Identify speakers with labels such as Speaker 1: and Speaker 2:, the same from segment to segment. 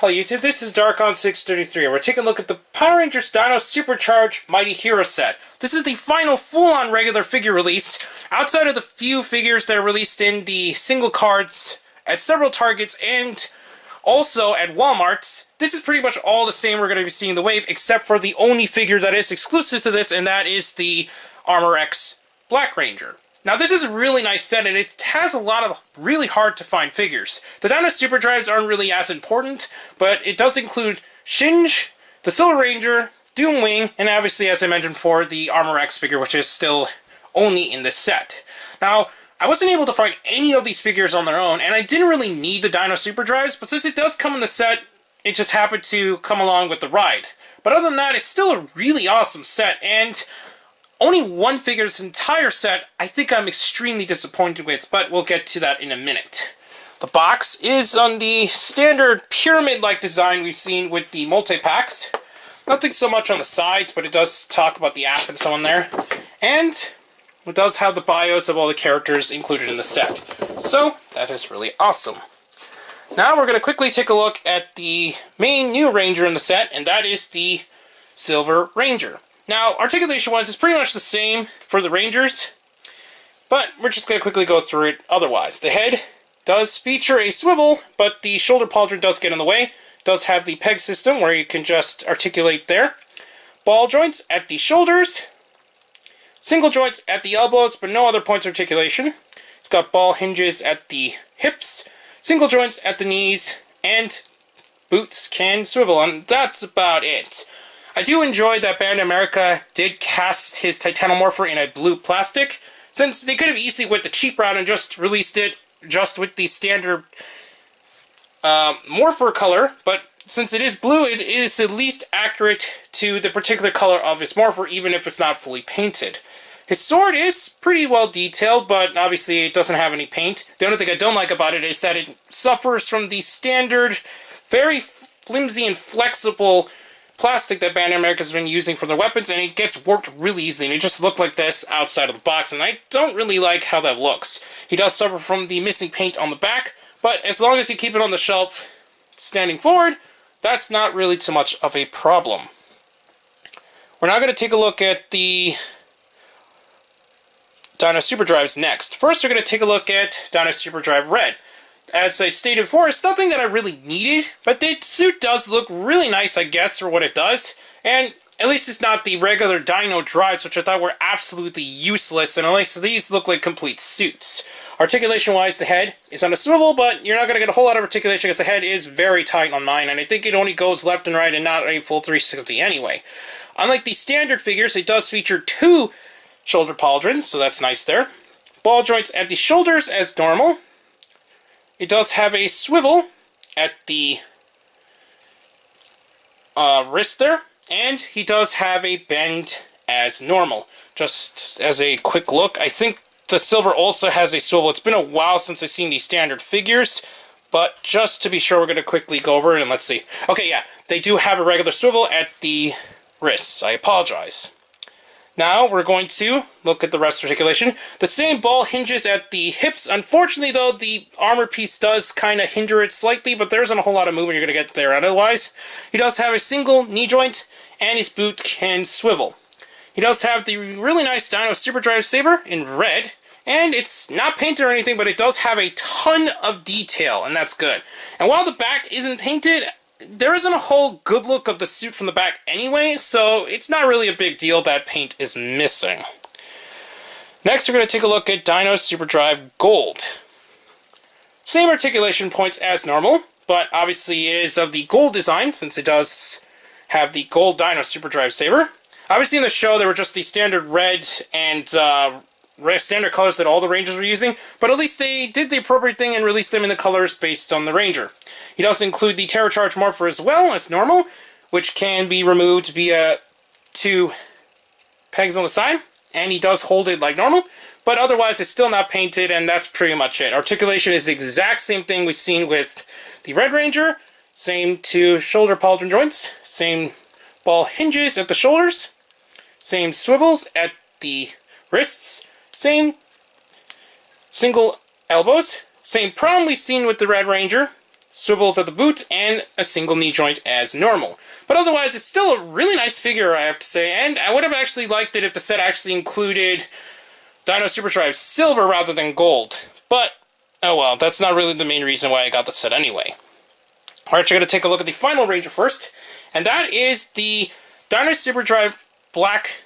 Speaker 1: Hello YouTube, this is Darkon633 and we're taking a look at the Power Rangers Dino Super Charge Mighty Hero set. This is the final full-on regular figure release, outside of the few figures that are released in the single cards at several Targets and also at Walmart's. This is pretty much all the same we're going to be seeing in the wave, except for the only figure that is exclusive to this, and that is the Armor X Black Ranger. Now this is a really nice set, and it has a lot of really hard to find figures. The Dino Super Drives aren't really as important, but it does include Shinge, the Silver Ranger, Doomwing, and obviously, as I mentioned before, the Armor X figure, which is still only in this set. Now, I wasn't able to find any of these figures on their own, and I didn't really need the Dino Super Drives, but since it does come in the set, it just happened to come along with the ride. But other than that, it's still a really awesome set, and only one figure this entire set I think I'm extremely disappointed with, but we'll get to that in a minute. The box is on the standard pyramid-like design we've seen with the multi-packs. Nothing so much on the sides, but it does talk about the app and so on there. And it does have the bios of all the characters included in the set. So, that is really awesome. Now we're going to quickly take a look at the main new Ranger in the set, and that is the Silver Ranger. Now, articulation-wise, it's pretty much the same for the Rangers, but we're just going to quickly go through it otherwise. The head does feature a swivel, but the shoulder pauldron does get in the way. It does have the peg system where you can just articulate there. Ball joints at the shoulders, single joints at the elbows, but no other points of articulation. It's got ball hinges at the hips, single joints at the knees, and boots can swivel, and that's about it. I do enjoy that Bandai America did cast his Titanomorpher in a blue plastic, since they could have easily went the cheap route and just released it just with the standard Morpher color, but since it is blue, it is at least accurate to the particular color of his Morpher, even if it's not fully painted. His sword is pretty well detailed, but obviously it doesn't have any paint. The only thing I don't like about it is that it suffers from the standard, very flimsy and flexible plastic that Bandai America has been using for their weapons, and it gets warped really easily, and it just looked like this outside of the box, and I don't really like how that looks. He does suffer from the missing paint on the back, but as long as you keep it on the shelf standing forward, that's not really too much of a problem. We're now going to take a look at the Dino Super Drives next. First, we're going to take a look at Dino Super Drive Red. As I stated before, it's nothing that I really needed, but the suit does look really nice, I guess, for what it does. And at least it's not the regular Dino Drives, which I thought were absolutely useless, and at least these look like complete suits. Articulation-wise, the head is on a swivel, but you're not going to get a whole lot of articulation because the head is very tight on mine, and I think it only goes left and right and not a full 360 anyway. Unlike the standard figures, it does feature two shoulder pauldrons, so that's nice there. Ball joints at the shoulders as normal. It does have a swivel at the wrist there, and he does have a bend as normal. Just as a quick look, I think the Silver also has a swivel. It's been a while since I've seen these standard figures, but just to be sure, we're going to quickly go over it, and let's see. Okay, yeah, they do have a regular swivel at the wrists. I apologize. Now, we're going to look at the rest articulation. The same ball hinges at the hips. Unfortunately, though, the armor piece does kind of hinder it slightly, but there isn't a whole lot of movement you're going to get there otherwise. He does have a single knee joint, and his boot can swivel. He does have the really nice Dino Super Drive Saber in red, and it's not painted or anything, but it does have a ton of detail, and that's good. And while the back isn't painted, there isn't a whole good look of the suit from the back anyway, so it's not really a big deal that paint is missing. Next, we're going to take a look at Dino Super Drive Gold. Same articulation points as normal, but obviously it is of the gold design, since it does have the gold Dino Super Drive Saber. Obviously in the show, there were just the standard red and standard colors that all the Rangers were using, but at least they did the appropriate thing and released them in the colors based on the Ranger. He does include the Terra Charge Morpher as well, as normal, which can be removed via two pegs on the side, and he does hold it like normal, but otherwise it's still not painted, and that's pretty much it. Articulation is the exact same thing we've seen with the Red Ranger, same two shoulder pauldron joints, same ball hinges at the shoulders, same swivels at the wrists, same single elbows, same problem we've seen with the Red Ranger, swivels at the boot, and a single knee joint as normal. But otherwise, it's still a really nice figure, I have to say, and I would have actually liked it if the set actually included Dino Super Charge Silver rather than Gold. But, oh well, that's not really the main reason why I got the set anyway. Alright, you're going to take a look at the final Ranger first, and that is the Dino Super Charge Black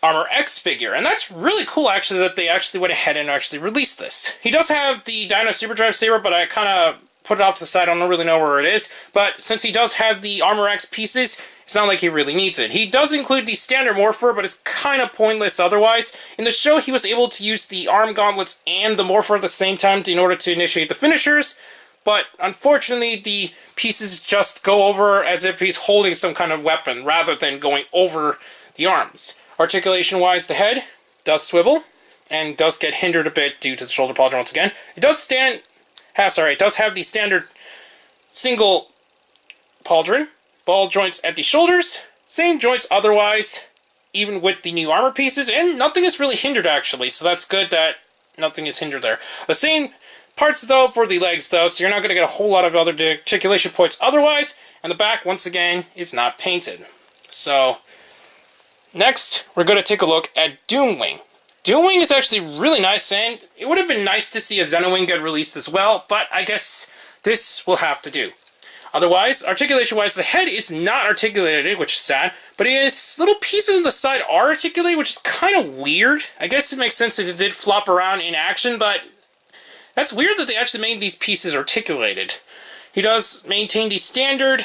Speaker 1: Armor X figure, and that's really cool actually that they actually went ahead and actually released this. He does have the Dino Super Charge Saber, but I kind of put it off to the side. I don't really know where it is, but since he does have the Armor X pieces, it's not like he really needs it. He does include the standard Morpher, but it's kind of pointless otherwise. In the show, he was able to use the Arm Gauntlets and the Morpher at the same time in order to initiate the finishers, but unfortunately, the pieces just go over as if he's holding some kind of weapon rather than going over the arms. Articulation-wise, the head does swivel and does get hindered a bit due to the shoulder pauldron once again. It does it does have the standard single pauldron, ball joints at the shoulders, same joints otherwise, even with the new armor pieces, and nothing is really hindered actually, so that's good that nothing is hindered there. The same parts though for the legs though, so you're not going to get a whole lot of other articulation points otherwise, and the back, once again, is not painted. So next, we're going to take a look at Doomwing. Doomwing is actually really nice, and it would have been nice to see a Xenowing get released as well, but I guess this will have to do. Otherwise, articulation-wise, the head is not articulated, which is sad, but little pieces on the side are articulated, which is kind of weird. I guess it makes sense that it did flop around in action, but that's weird that they actually made these pieces articulated. He does maintain the standard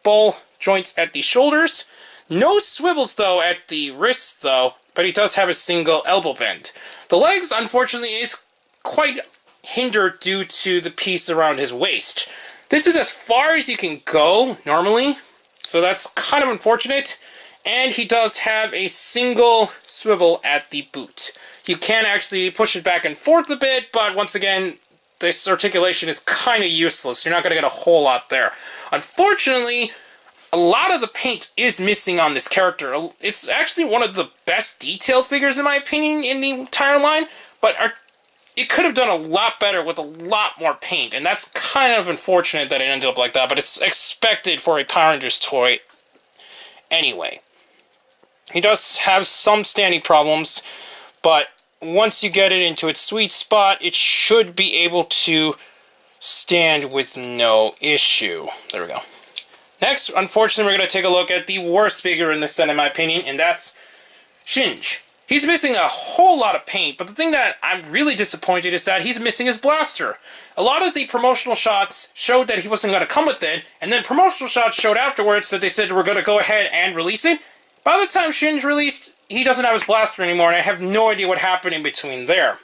Speaker 1: ball joints at the shoulders. No swivels, though, at the wrists, though, but he does have a single elbow bend. The legs, unfortunately, is quite hindered due to the piece around his waist. This is as far as you can go, normally, so that's kind of unfortunate. And he does have a single swivel at the boot. You can actually push it back and forth a bit, but once again, this articulation is kind of useless. You're not going to get a whole lot there. Unfortunately, a lot of the paint is missing on this character. It's actually one of the best detailed figures, in my opinion, in the entire line, but it could have done a lot better with a lot more paint, and that's kind of unfortunate that it ended up like that, but it's expected for a Power Rangers toy anyway. He does have some standing problems, but once you get it into its sweet spot, it should be able to stand with no issue. There we go. Next, unfortunately, we're going to take a look at the worst figure in this set, in my opinion, and that's Shinge. He's missing a whole lot of paint, but the thing that I'm really disappointed is that he's missing his blaster. A lot of the promotional shots showed that he wasn't going to come with it, and then promotional shots showed afterwards that they said we're going to go ahead and release it. By the time Shinge released, he doesn't have his blaster anymore, and I have no idea what happened in between there.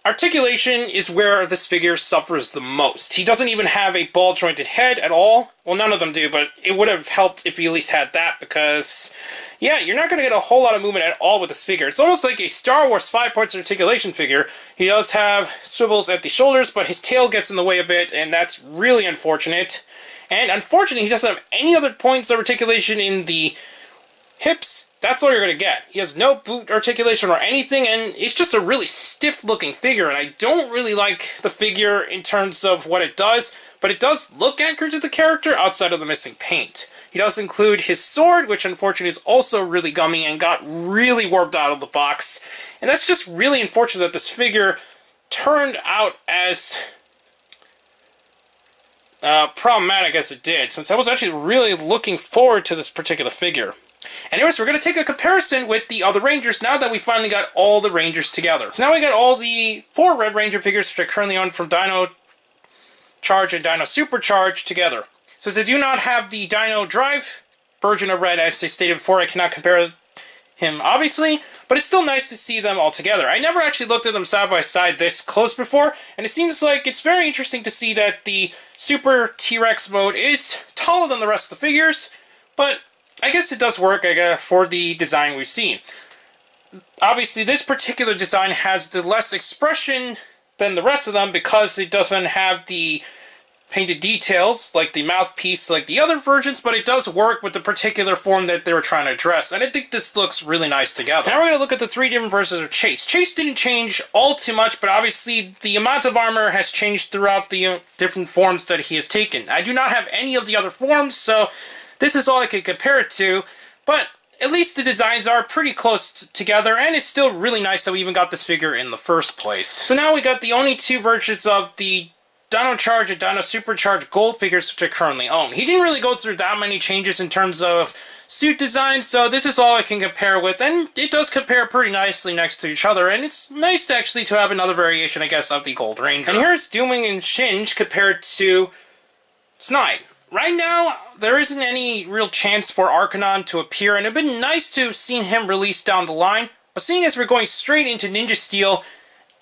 Speaker 1: Articulation is where this figure suffers the most. He doesn't even have a ball-jointed head at all. Well, none of them do, but it would have helped if he at least had that, because, yeah, you're not going to get a whole lot of movement at all with this figure. It's almost like a Star Wars 5 parts articulation figure. He does have swivels at the shoulders, but his tail gets in the way a bit, and that's really unfortunate. And unfortunately, he doesn't have any other points of articulation in the hips. That's all you're going to get. He has no boot articulation or anything, and it's just a really stiff-looking figure, and I don't really like the figure in terms of what it does, but it does look accurate to the character outside of the missing paint. He does include his sword, which unfortunately is also really gummy and got really warped out of the box, and that's just really unfortunate that this figure turned out as problematic as it did, since I was actually really looking forward to this particular figure. Anyways, we're going to take a comparison with the other Rangers now that we finally got all the Rangers together. So now we got all the 4 Red Ranger figures which are currently on from Dino Charge and Dino Super Charge together. Since I do not have the Dino Drive version of Red, as I stated before, I cannot compare him, obviously, but it's still nice to see them all together. I never actually looked at them side by side this close before, and it seems like it's very interesting to see that the Super T-Rex mode is taller than the rest of the figures, but I guess it does work for the design we've seen. Obviously, this particular design has the less expression than the rest of them because it doesn't have the painted details, like the mouthpiece, like the other versions, but it does work with the particular form that they were trying to address, and I think this looks really nice together. Now we're going to look at the 3 different versions of Chase. Chase didn't change all too much, but obviously the amount of armor has changed throughout the different forms that he has taken. I do not have any of the other forms, so this is all I can compare it to, but at least the designs are pretty close together, and it's still really nice that we even got this figure in the first place. So now we got the only 2 versions of the Dino Charge and Dino Super Charge gold figures which I currently own. He didn't really go through that many changes in terms of suit design, so this is all I can compare with, and it does compare pretty nicely next to each other, and it's nice actually to have another variation, I guess, of the Gold Ranger. And here it's Doomwing and Shinge compared to Snide. Right now, there isn't any real chance for Arcanon to appear, and it would been nice to have seen him released down the line, but seeing as we're going straight into Ninja Steel,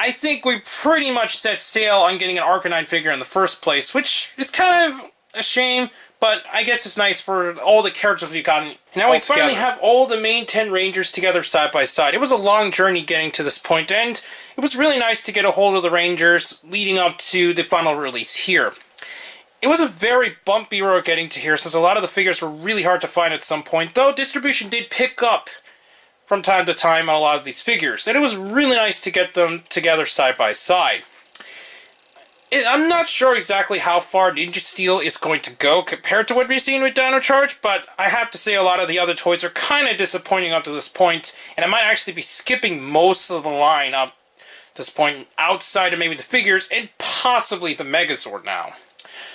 Speaker 1: I think we pretty much set sail on getting an Arcanine figure in the first place, which is kind of a shame, but I guess it's nice for all the characters we've gotten. Now we finally have all the main 10 Rangers together side by side. It was a long journey getting to this point, and it was really nice to get a hold of the Rangers leading up to the final release here. It was a very bumpy road getting to here, since a lot of the figures were really hard to find at some point, though distribution did pick up from time to time on a lot of these figures, and it was really nice to get them together side by side. I'm not sure exactly how far Ninja Steel is going to go compared to what we've seen with Dino Charge, but I have to say a lot of the other toys are kind of disappointing up to this point, and I might actually be skipping most of the line up to this point, outside of maybe the figures, and possibly the Megazord now.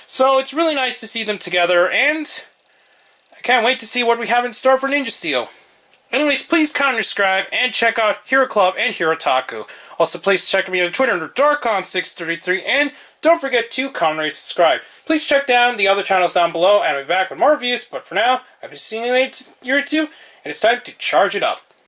Speaker 1: So it's really nice to see them together, and I can't wait to see what we have in store for Ninja Steel. Anyways, please comment, subscribe, and check out Hero Club and Hero Taku. Also, please check me on Twitter under Darkon633, and don't forget to comment, rate, subscribe. Please check down the other channels down below, and I'll be back with more reviews, but for now, I've been seeing you later, and it's time to charge it up.